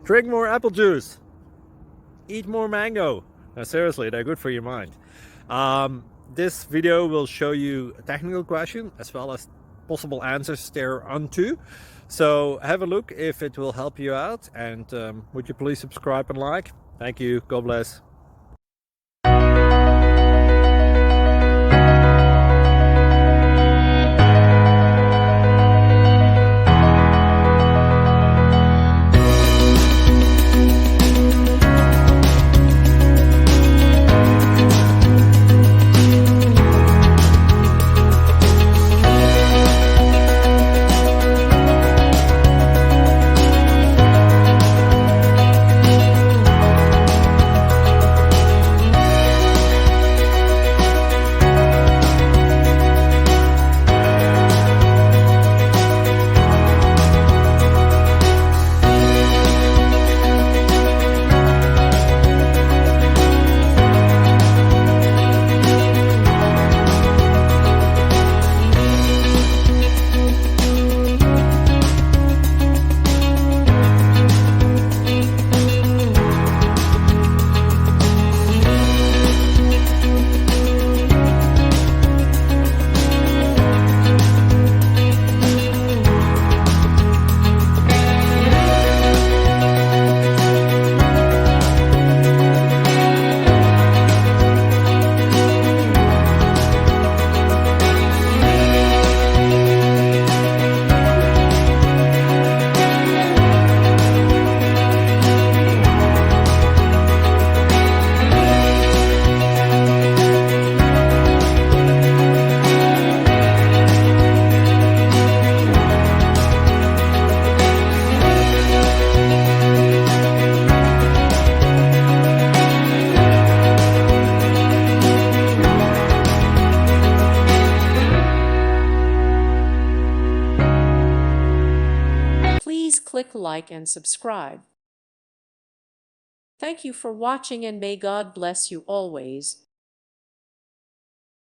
Drink more apple juice. Eat more mango. No, seriously, they're good for your mind. This video will show you a technical question as well as possible answers thereunto. So have a look if it will help you out, and would you please subscribe and like? Thank you. God bless. Please click like and subscribe. Thank you for watching, and may God bless you always.